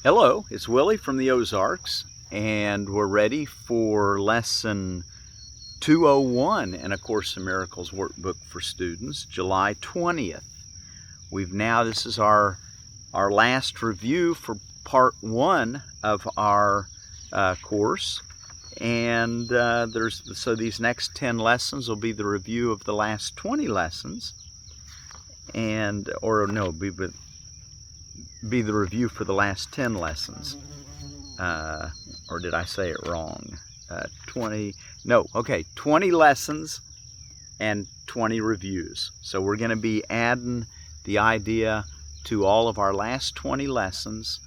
Hello, it's Willie from the Ozarks, and we're ready for lesson 201 in A Course in Miracles workbook for students, July 20th. This is our last review for part one of our course, and so these next 10 lessons will be the review of the last 20 lessons, be the review for the last 10 lessons. Or did I say it wrong? 20 lessons and 20 reviews. So we're going to be adding the idea to all of our last 20 lessons.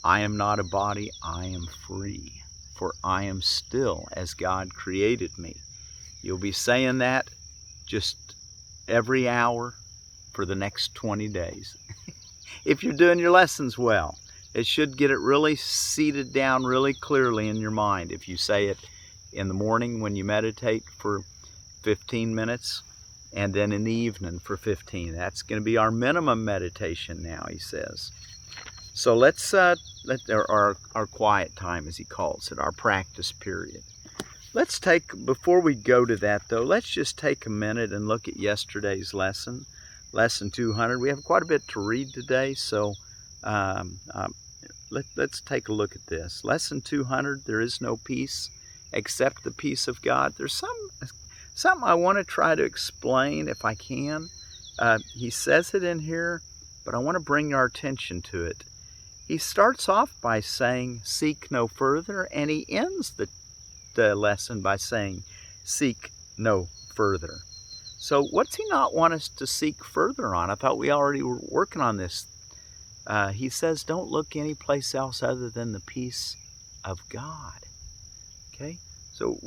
I am not a body, I am free, for I am still as God created me. You'll be saying that just every hour for the next 20 days. If you're doing your lessons well, it should get it really seated down really clearly in your mind. If you say it in the morning when you meditate for 15 minutes, and then in the evening for 15. That's going to be our minimum meditation now, he says. So let's our quiet time, as he calls it, our practice period. Before we go to that though, let's just take a minute and look at yesterday's lesson. Lesson 200. We have quite a bit to read today, so let's take a look at this. Lesson 200, there is no peace except the peace of God. There's something I want to try to explain if I can. He says it in here, but I want to bring our attention to it. He starts off by saying, seek no further, and he ends the lesson by saying, seek no further. So what's he not want us to seek further on? I thought we already were working on this. He says, don't look anyplace else other than the peace of God. Okay? So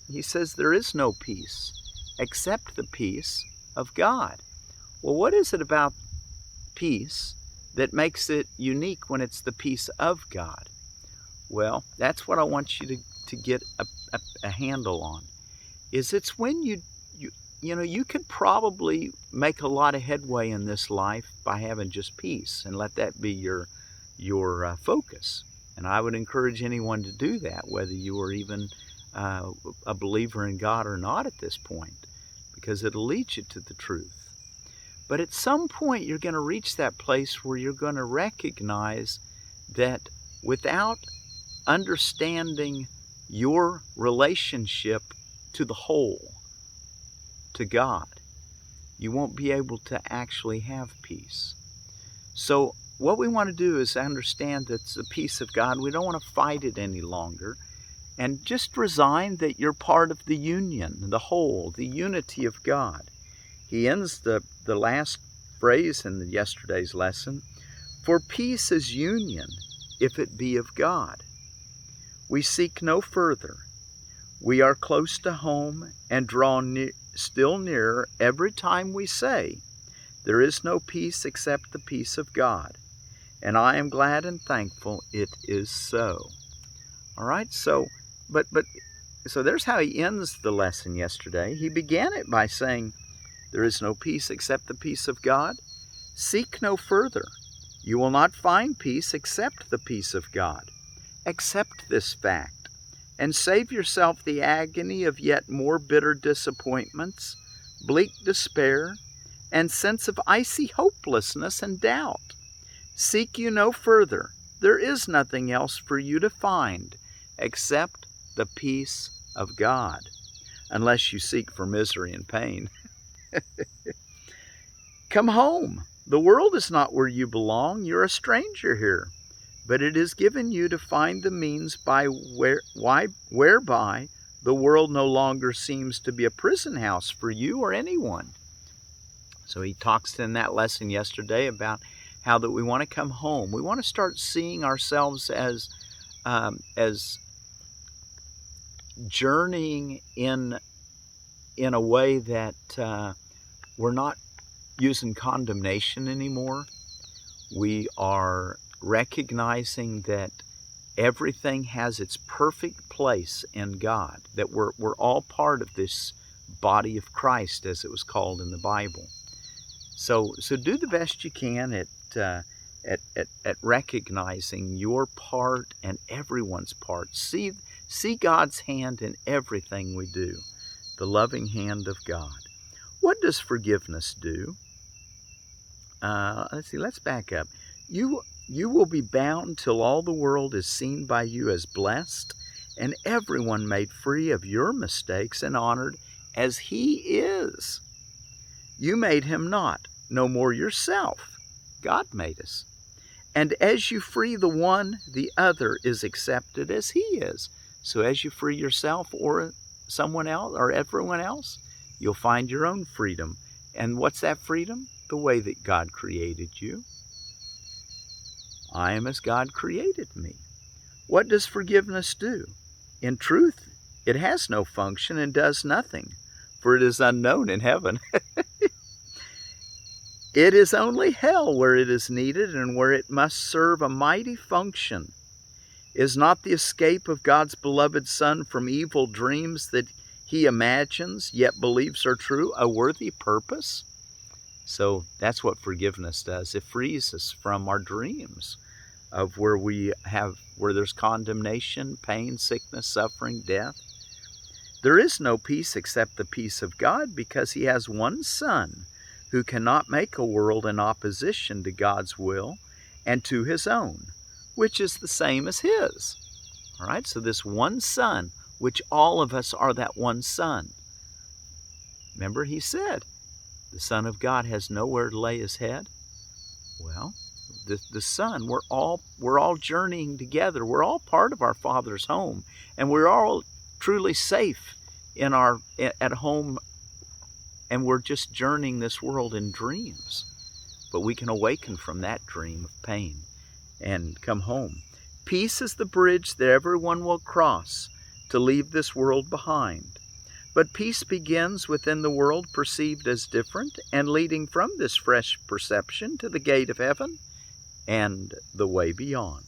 he says there is no peace except the peace of God. Well, what is it about peace that makes it unique when it's the peace of God? Well, that's what I want you to get a handle on. It's when you could probably make a lot of headway in this life by having just peace, and let that be your focus. And I would encourage anyone to do that, whether you are even a believer in God or not at this point, because it'll lead you to the truth. But at some point, you're going to reach that place where you're going to recognize that without understanding your relationship to the whole, to God, you won't be able to actually have peace. So what we want to do is understand that it's the peace of God. We don't want to fight it any longer, and just resign that you're part of the union, the whole, the unity of God. He ends the last phrase in yesterday's lesson, for peace is union, if it be of God. We seek no further. We are close to home and draw still nearer every time we say, there is no peace except the peace of God. And I am glad and thankful it is so. All right, so there's how he ends the lesson yesterday. He began it by saying, there is no peace except the peace of God. Seek no further. You will not find peace except the peace of God. Accept this fact, and save yourself the agony of yet more bitter disappointments, bleak despair, and sense of icy hopelessness and doubt. Seek you no further. There is nothing else for you to find except the peace of God, unless you seek for misery and pain. Come home. The world is not where you belong. You're a stranger here. But it is given you to find the means whereby the world no longer seems to be a prison house for you or anyone. So he talks in that lesson yesterday about how that we want to come home. We want to start seeing ourselves as journeying in a way that we're not using condemnation anymore. We are recognizing that everything has its perfect place in God, that we're all part of this body of Christ, as it was called in the Bible. So do the best you can at at recognizing your part and everyone's part. See God's hand in everything we do, the loving hand of God. What does forgiveness do? Let's see, let's back up. You will be bound till all the world is seen by you as blessed, and everyone made free of your mistakes and honored as he is. You made him not, no more yourself. God made us. And as you free the one, the other is accepted as he is. So as you free yourself or someone else or everyone else, you'll find your own freedom. And what's that freedom? The way that God created you. I am as God created me. What does forgiveness do? In truth, it has no function and does nothing, for it is unknown in heaven. It is only hell where it is needed and where it must serve a mighty function. Is not the escape of God's beloved Son from evil dreams that he imagines yet believes are true a worthy purpose? So that's what forgiveness does. It frees us from our dreams of where there's condemnation, pain, sickness, suffering, death. There is no peace except the peace of God, because he has one Son who cannot make a world in opposition to God's will and to his own, which is the same as his. All right, so this one Son, which all of us are that one Son. Remember, he said, the Son of God has nowhere to lay his head. Well, the Son, we're all journeying together. We're all part of our Father's home, and we're all truly safe at home. And we're just journeying this world in dreams. But we can awaken from that dream of pain and come home. Peace is the bridge that everyone will cross to leave this world behind. But peace begins within the world perceived as different and leading from this fresh perception to the gate of heaven and the way beyond.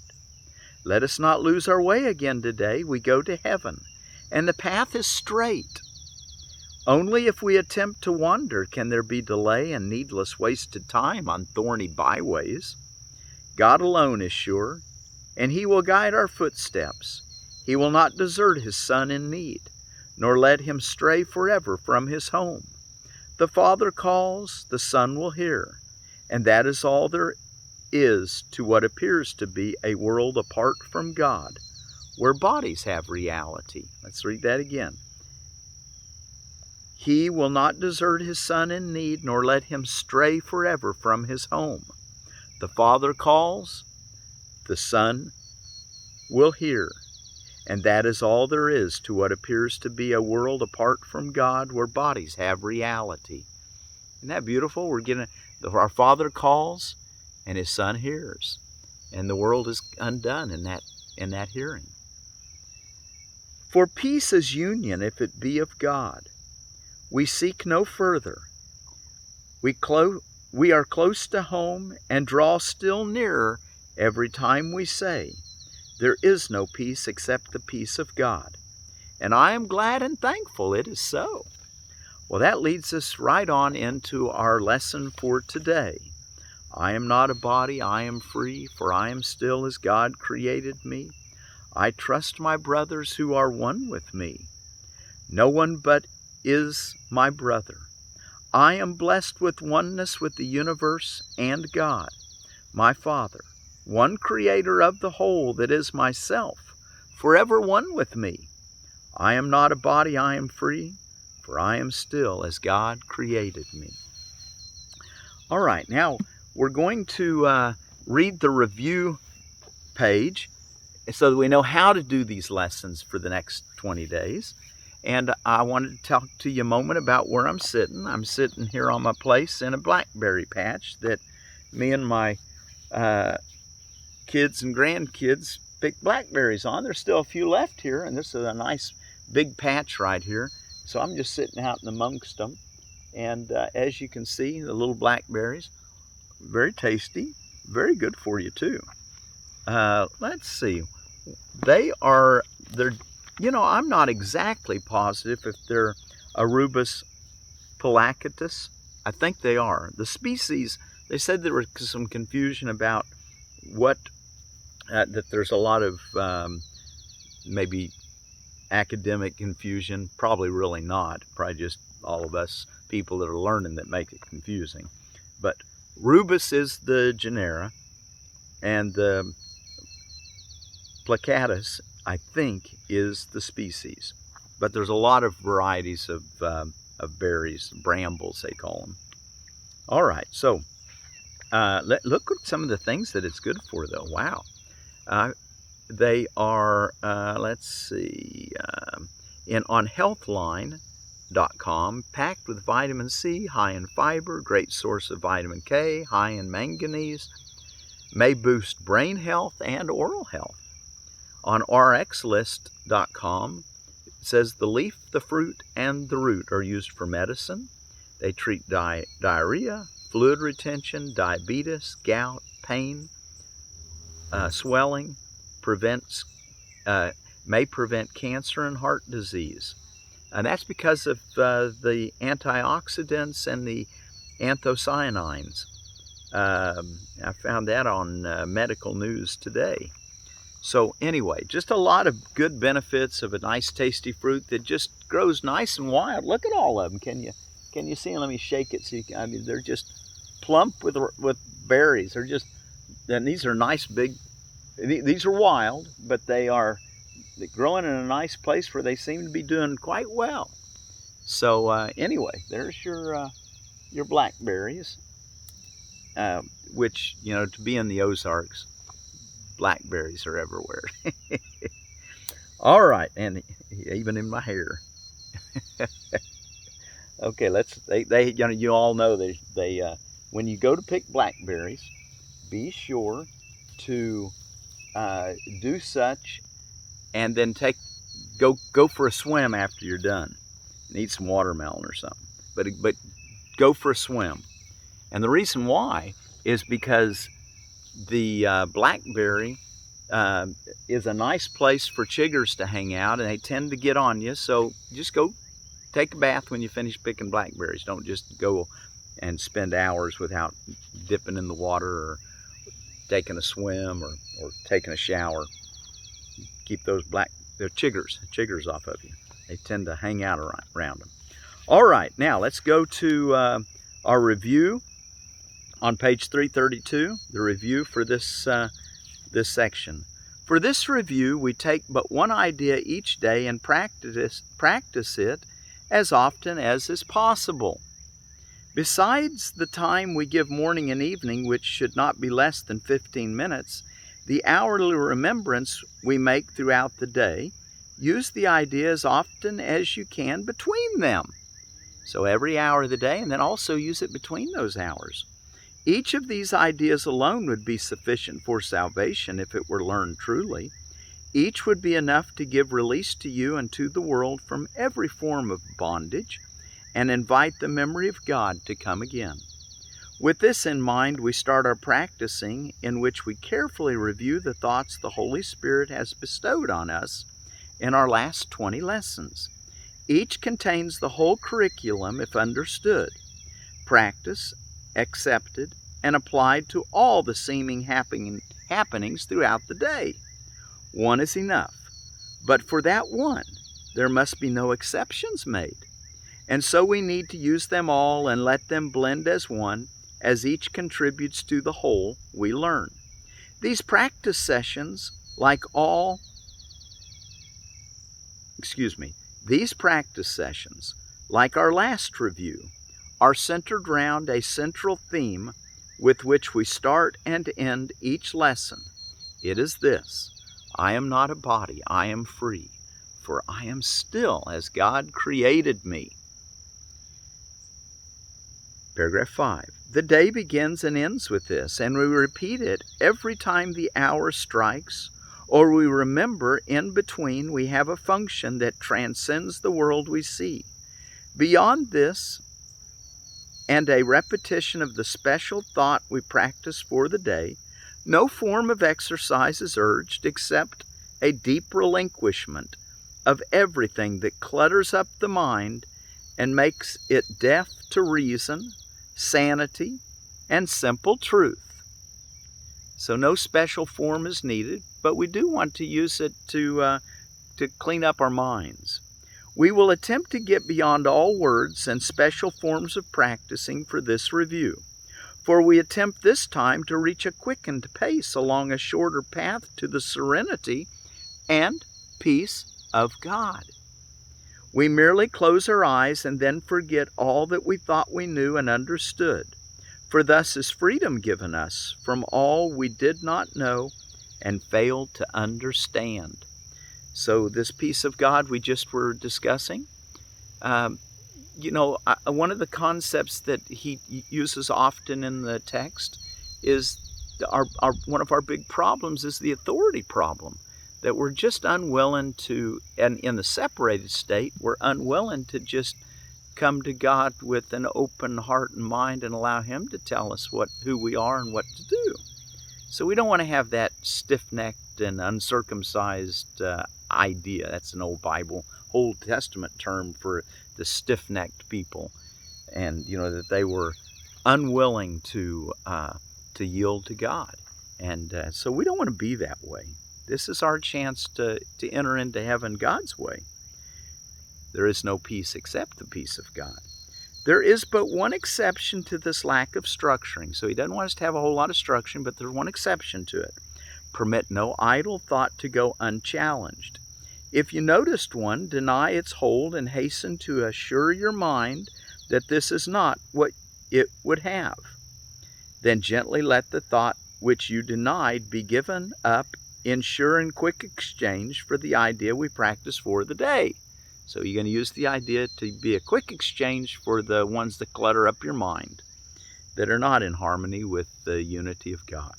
Let us not lose our way again today. We go to heaven, and the path is straight. Only if we attempt to wander can there be delay and needless wasted time on thorny byways. God alone is sure, and he will guide our footsteps. He will not desert his Son in need, nor let him stray forever from his home. The Father calls, the Son will hear, and that is all there is to what appears to be a world apart from God, where bodies have reality. Let's read that again. He will not desert his Son in need, nor let him stray forever from his home. The Father calls, the Son will hear, and that is all there is to what appears to be a world apart from God, where bodies have reality. Isn't that beautiful? Our Father calls, and his Son hears, and the world is undone in that hearing. For peace is union, if it be of God. We seek no further. We are close to home and draw still nearer every time we say, there is no peace except the peace of God. And I am glad and thankful it is so. Well, that leads us right on into our lesson for today. I am not a body, I am free, for I am still as God created me. I trust my brothers who are one with me. No one but is my brother. I am blessed with oneness with the universe and God, my Father, one creator of the whole that is myself, forever one with me. I am not a body, I am free, for I am still as God created me. All right, now we're going to read the review page so that we know how to do these lessons for the next 20 days. And I wanted to talk to you a moment about where I'm sitting. I'm sitting here on my place in a blackberry patch that me and my kids and grandkids picked blackberries on. There's still a few left here, and this is a nice big patch right here. So I'm just sitting out in amongst them. And as you can see, the little blackberries, very tasty, very good for you too. Let's see. I'm not exactly positive if they're Arubus palacatus. I think they are. The species, they said there was some confusion about that there's a lot of maybe academic confusion. Probably really not. Probably just all of us people that are learning that make it confusing. But rubus is the genera, and the plicatus, I think, is the species. But there's a lot of varieties of berries, brambles they call them. All right, so look at some of the things that it's good for, though. Wow. They are, let's see, on healthline.com, packed with vitamin C, high in fiber, great source of vitamin K, high in manganese, may boost brain health and oral health. On rxlist.com, it says the leaf, the fruit, and the root are used for medicine. They treat diarrhea, fluid retention, diabetes, gout, pain, swelling, may prevent cancer and heart disease. And that's because of the antioxidants and the anthocyanins. I found that on Medical News Today. So anyway, just a lot of good benefits of a nice tasty fruit that just grows nice and wild. Look at all of them. Can you see them? Let me shake it. So I mean, they're just plump with berries. They're just, and these are nice big. These are wild, but they're growing in a nice place where they seem to be doing quite well. So anyway, there's your blackberries, which, you know, to be in the Ozarks, blackberries are everywhere. All right, and even in my hair. Okay, they you know, you all know they when you go to pick blackberries, be sure to do such, and then go for a swim after you're done. Need some watermelon or something, but go for a swim. And the reason why is because the blackberry is a nice place for chiggers to hang out, and they tend to get on you. So just go take a bath when you finish picking blackberries. Don't just go and spend hours without dipping in the water or taking a swim or taking a shower. Keep those chiggers off of you. They tend to hang out around them. All right, now let's go to our review on page 332, the review for this section. For this review, we take but one idea each day and practice it as often as is possible. Besides the time we give morning and evening, which should not be less than 15 minutes, the hourly remembrance we make throughout the day, use the idea as often as you can between them. So every hour of the day, and then also use it between those hours. Each of these ideas alone would be sufficient for salvation if it were learned truly. Each would be enough to give release to you and to the world from every form of bondage and invite the memory of God to come again. With this in mind, we start our practicing, in which we carefully review the thoughts the Holy Spirit has bestowed on us in our last 20 lessons. Each contains the whole curriculum if understood, practiced, accepted, and applied to all the seeming happenings throughout the day. One is enough, but for that one, there must be no exceptions made. And so we need to use them all and let them blend as one, as each contributes to the whole we learn. These practice sessions, like our last review, are centered round a central theme with which we start and end each lesson. It is this: I am not a body, I am free, for I am still as God created me. Paragraph 5. The day begins and ends with this, and we repeat it every time the hour strikes, or we remember in between we have a function that transcends the world we see. Beyond this, and a repetition of the special thought we practice for the day, no form of exercise is urged except a deep relinquishment of everything that clutters up the mind and makes it deaf to reason, sanity, and simple truth. So no special form is needed, but we do want to use it to clean up our minds. We will attempt to get beyond all words and special forms of practicing for this review, for we attempt this time to reach a quickened pace along a shorter path to the serenity and peace of God. We merely close our eyes and then forget all that we thought we knew and understood, for thus is freedom given us from all we did not know and failed to understand. So this peace of God we just were discussing, one of the concepts that he uses often in the text is one of our big problems is the authority problem, that we're just unwilling to, and in the separated state, we're unwilling to just come to God with an open heart and mind and allow Him to tell us who we are and what to do. So we don't want to have that stiff-necked and uncircumcised idea. That's an Old Testament term for the stiff-necked people, and that they were unwilling to yield to God, and so we don't want to be that way. This is our chance to enter into heaven God's way. There is no peace except the peace of God. There is but one exception to this lack of structuring. So he doesn't want us to have a whole lot of structuring, but there's one exception to it. Permit no idle thought to go unchallenged. If you noticed one, deny its hold and hasten to assure your mind that this is not what it would have. Then gently let the thought which you denied be given up in sure and quick exchange for the idea we practice for the day. So you're going to use the idea to be a quick exchange for the ones that clutter up your mind, that are not in harmony with the unity of God.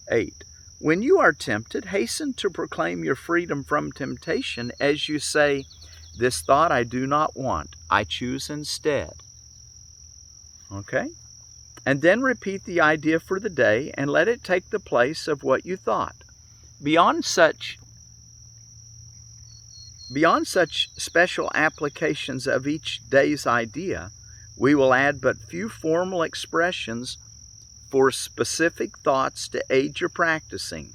8. When you are tempted, hasten to proclaim your freedom from temptation as you say, "This thought I do not want, I choose instead." Okay? And then repeat the idea for the day and let it take the place of what you thought. Beyond such special applications of each day's idea, we will add but few formal expressions for specific thoughts to aid your practicing.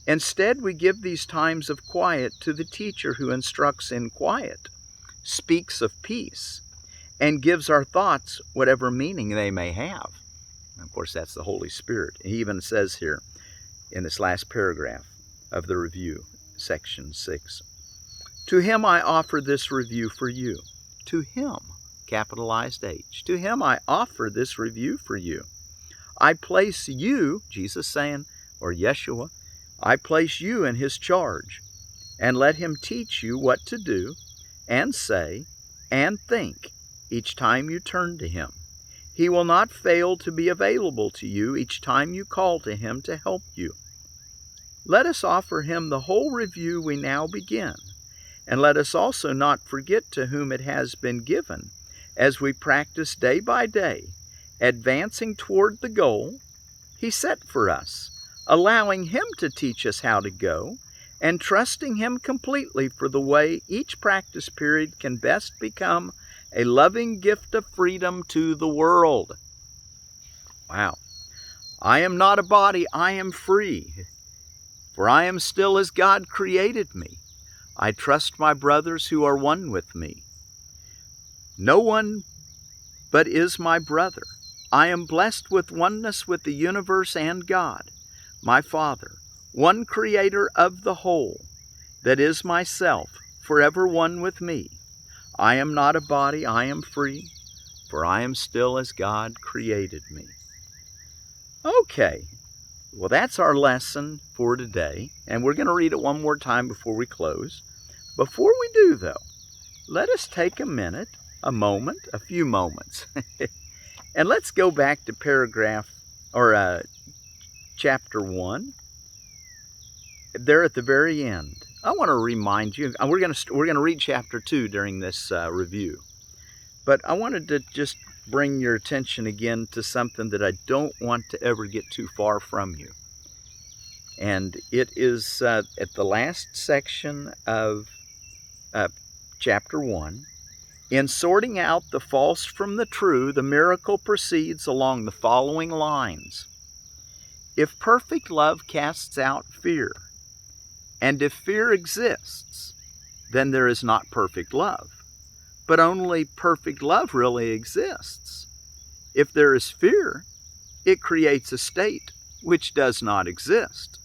Instead, we give these times of quiet to the teacher who instructs in quiet, speaks of peace, and gives our thoughts whatever meaning they may have. And of course, that's the Holy Spirit. He even says here in this last paragraph of the review, section 6, "To him I offer this review for you." To him, capitalized H. To him I offer this review for you. I place you, Jesus saying, or Yeshua, I place you in his charge, and let him teach you what to do and say and think each time you turn to him. He will not fail to be available to you each time you call to him to help you. Let us offer him the whole review we now begin, and let us also not forget to whom it has been given as we practice day by day, advancing toward the goal he set for us, allowing him to teach us how to go, and trusting him completely for the way each practice period can best become a loving gift of freedom to the world. Wow. I am not a body, I am free, for I am still as God created me. I trust my brothers who are one with me. No one but is my brother. I am blessed with oneness with the universe and God, my Father, one creator of the whole, that is myself, forever one with me. I am not a body, I am free, for I am still as God created me. Okay, well that's our lesson for today, and we're going to read it one more time before we close. Before we do, though, let us take a minute, a moment, a few moments, and let's go back to chapter 1, there at the very end. I want to remind you, we're going to read chapter 2 during this review, but I wanted to just bring your attention again to something that I don't want to ever get too far from you. And it is at the last section of chapter 1. In sorting out the false from the true, the miracle proceeds along the following lines. If perfect love casts out fear, and if fear exists, then there is not perfect love. But only perfect love really exists. If there is fear, it creates a state which does not exist.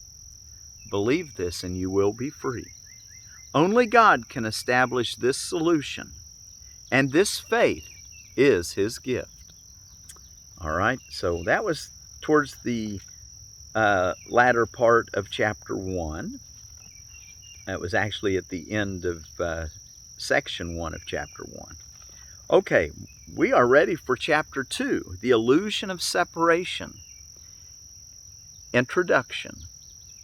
Believe this and you will be free. Only God can establish this solution, and this faith is His gift. All right, so that was towards the latter part of chapter 1. That was actually at the end of section 1 of chapter 1. Okay, we are ready for chapter 2, the illusion of separation. Introduction.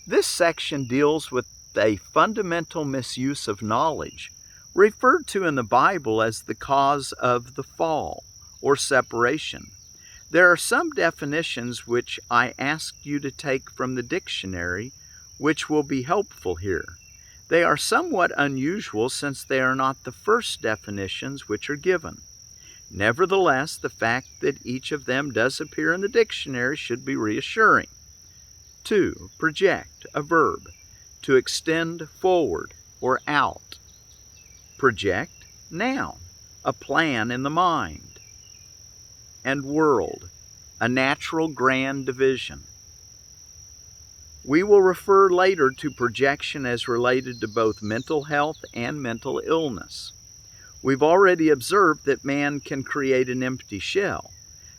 This section deals with a fundamental misuse of knowledge, referred to in the Bible as the cause of the fall, or separation. There are some definitions which I ask you to take from the dictionary, which will be helpful here. They are somewhat unusual since they are not the first definitions which are given. Nevertheless, the fact that each of them does appear in the dictionary should be reassuring. 2. Project, a verb, to extend forward or out. Project, noun, a plan in the mind. And world, a natural grand division. We will refer later to projection as related to both mental health and mental illness. We've already observed that man can create an empty shell,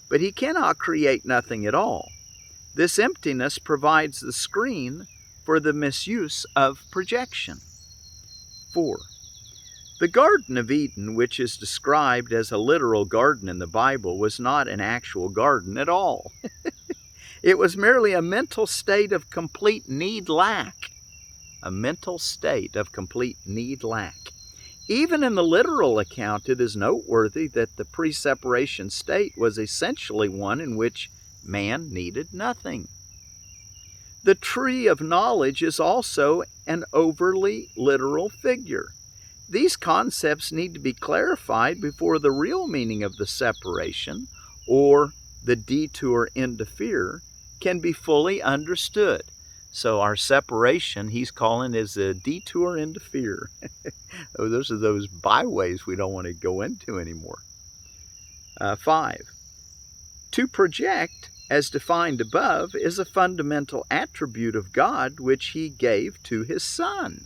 but he cannot create nothing at all. This emptiness provides the screen for the misuse of projection. 4. The Garden of Eden, which is described as a literal garden in the Bible, was not an actual garden at all. It was merely a mental state of complete need-lack. A mental state of complete need-lack. Even in the literal account, it is noteworthy that the pre-separation state was essentially one in which man needed nothing. The tree of knowledge is also an overly literal figure. These concepts need to be clarified before the real meaning of the separation, or the detour into fear, can be fully understood. So our separation, he's calling, is a detour into fear. Those are those byways we don't want to go into anymore. 5. To project, as defined above, is a fundamental attribute of God which He gave to His Son.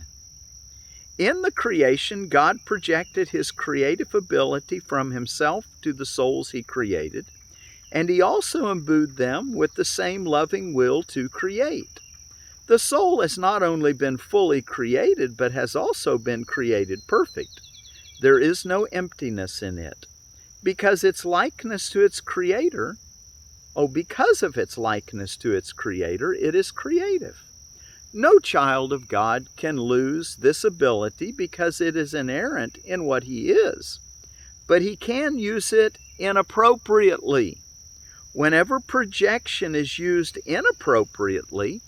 In the creation, God projected His creative ability from Himself to the souls He created, and He also imbued them with the same loving will to create. The soul has not only been fully created, but has also been created perfect. There is no emptiness in it, because its likeness to its Creator, because of its likeness to its Creator, it is creative. No child of God can lose this ability because it is inherent in what he is, but he can use it inappropriately. Whenever projection is used inappropriately,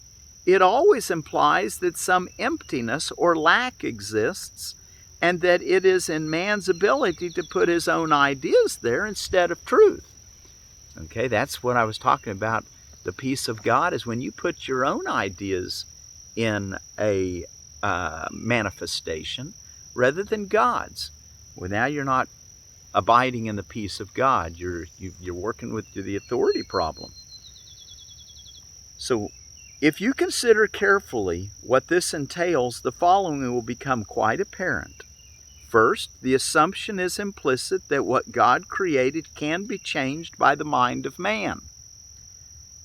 it always implies that some emptiness or lack exists, and that it is in man's ability to put his own ideas there instead of truth. Okay, that's what I was talking about. The peace of God is when you put your own ideas in a manifestation rather than God's. Well, now you're not abiding in the peace of God. You're working with the authority problem. So if you consider carefully what this entails, the following will become quite apparent. First, the assumption is implicit that what God created can be changed by the mind of man.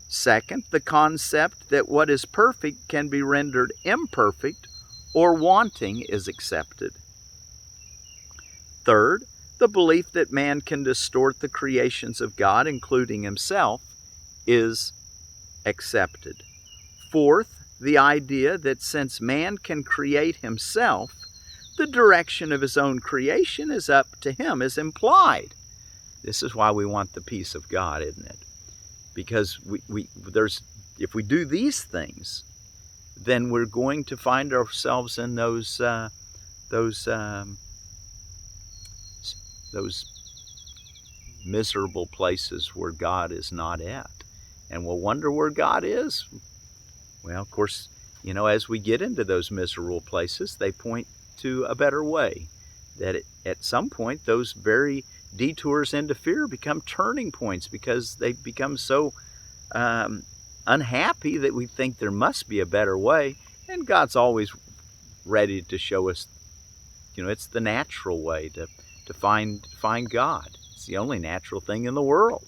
Second, the concept that what is perfect can be rendered imperfect or wanting is accepted. Third, the belief that man can distort the creations of God, including himself, is accepted. Fourth, the idea that since man can create himself, the direction of his own creation is up to him, is implied. This is why we want the peace of God, isn't it? Because if we do these things, then we're going to find ourselves in those miserable places where God is not at. and we'll wonder where God is. Well, of course, as we get into those miserable places, they point to a better way. That at some point, those very detours into fear become turning points because they become so unhappy that we think there must be a better way. And God's always ready to show us, it's the natural way to find God. It's the only natural thing in the world.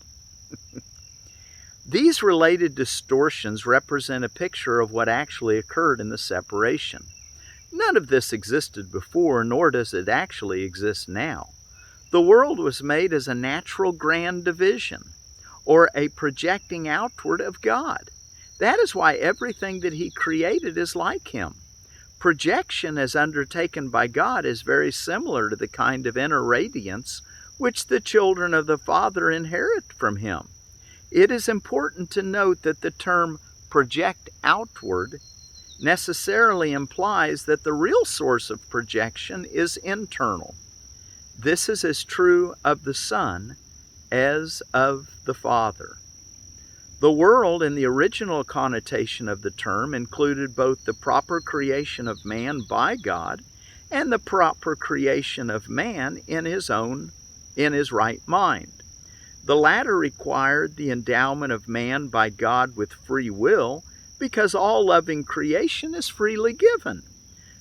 These related distortions represent a picture of what actually occurred in the separation. None of this existed before, nor does it actually exist now. The world was made as a natural grand division, or a projecting outward of God. That is why everything that He created is like Him. Projection as undertaken by God is very similar to the kind of inner radiance which the children of the Father inherit from Him. It is important to note that the term project outward necessarily implies that the real source of projection is internal. This is as true of the Son as of the Father. The world, in the original connotation of the term, included both the proper creation of man by God and the proper creation of man in his right mind. The latter required the endowment of man by God with free will, because all loving creation is freely given.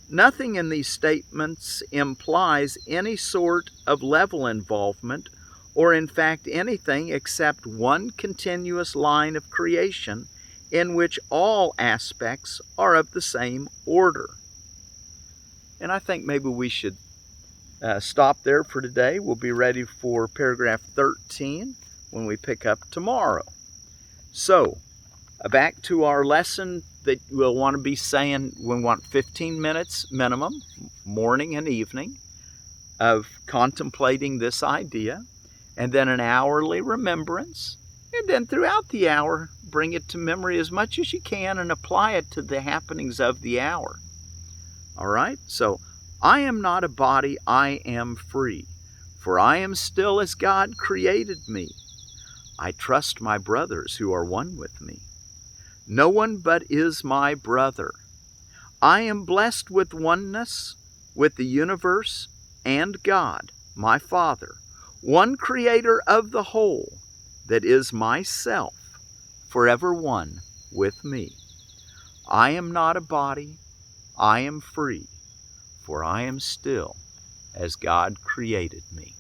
Nothing in these statements implies any sort of level involvement, or in fact anything except one continuous line of creation in which all aspects are of the same order. And I think maybe we should stop there for today. We'll be ready for paragraph 13 when we pick up tomorrow. So, back to our lesson that we'll want to be saying. We want 15 minutes minimum, morning and evening, of contemplating this idea, and then an hourly remembrance, and then throughout the hour, bring it to memory as much as you can and apply it to the happenings of the hour. All right? So, I am not a body, I am free, for I am still as God created me. I trust my brothers who are one with me. No one but is my brother. I am blessed with oneness with the universe and God, my Father, one creator of the whole, that is myself, forever one with me. I am not a body, I am free, for I am still as God created me.